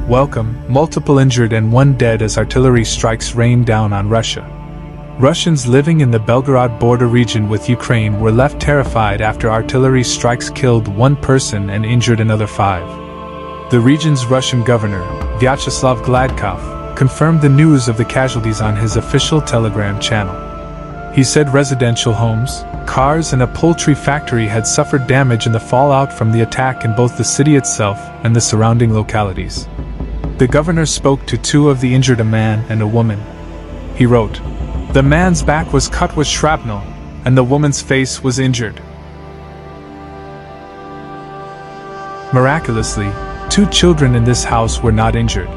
Welcome, multiple injured and one dead as artillery strikes rained down on Russia. Russians living in the Belgorod border region with Ukraine were left terrified after artillery strikes killed one person and injured another 5. The region's Russian governor, Vyacheslav Gladkov, confirmed the news of the casualties on his official Telegram channel. He said residential homes, cars and a poultry factory had suffered damage in the fallout from the attack in both the city itself and the surrounding localities. The governor spoke to 2 of the injured, a man and a woman. He wrote, "The man's back was cut with shrapnel, and the woman's face was injured." Miraculously, 2 children in this house were not injured.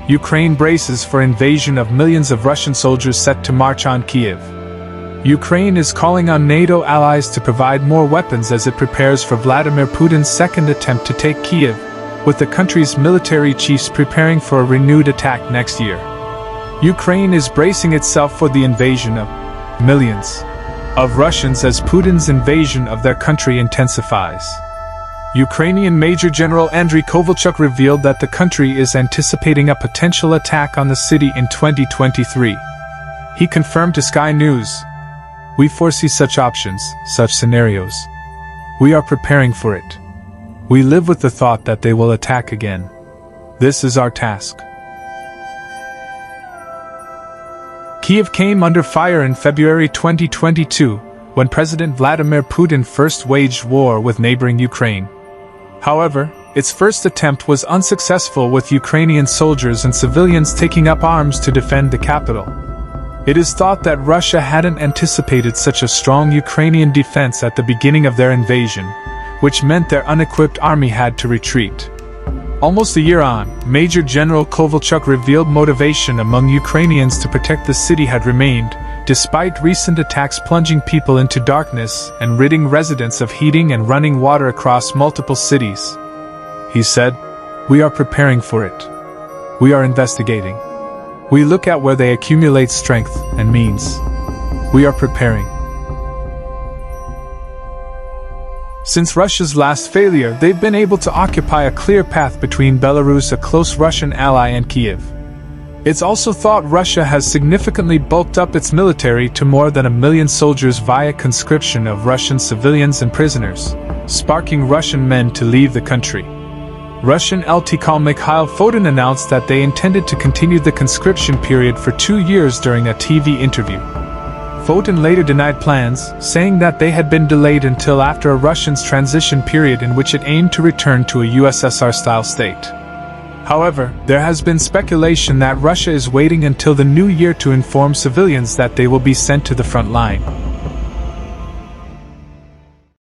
Ukraine braces for invasion of millions of Russian soldiers set to march on Kyiv. Ukraine is calling on NATO allies to provide more weapons as it prepares for Vladimir Putin's second attempt to take Kyiv, with the country's military chiefs preparing for a renewed attack next year. Ukraine is bracing itself for the invasion of millions of Russians as Putin's invasion of their country intensifies. Ukrainian Major General Andriy Kovalchuk revealed that the country is anticipating a potential attack on the city in 2023. He confirmed to Sky News, "We foresee such options, such scenarios. We are preparing for it. We live with the thought that they will attack again. This is our task." Kyiv came under fire in February 2022, when President Vladimir Putin first waged war with neighboring Ukraine. However, its first attempt was unsuccessful, with Ukrainian soldiers and civilians taking up arms to defend the capital. It is thought that Russia hadn't anticipated such a strong Ukrainian defense at the beginning of their invasion, which meant their unequipped army had to retreat. Almost a year on, Major General Kovalchuk revealed motivation among Ukrainians to protect the city had remained, despite recent attacks plunging people into darkness and ridding residents of heating and running water across multiple cities. He said, "We are preparing for it. We are investigating. We look at where they accumulate strength and means. We are preparing." Since Russia's last failure, they've been able to occupy a clear path between Belarus, a close Russian ally, and Kyiv. It's also thought Russia has significantly bulked up its military to more than 1 million soldiers via conscription of Russian civilians and prisoners, sparking Russian men to leave the country. Russian LTCOM Mikhail Foden announced that they intended to continue the conscription period for 2 years during a TV interview. Foden later denied plans, saying that they had been delayed until after a Russian's transition period in which it aimed to return to a USSR-style state. However, there has been speculation that Russia is waiting until the new year to inform civilians that they will be sent to the front line.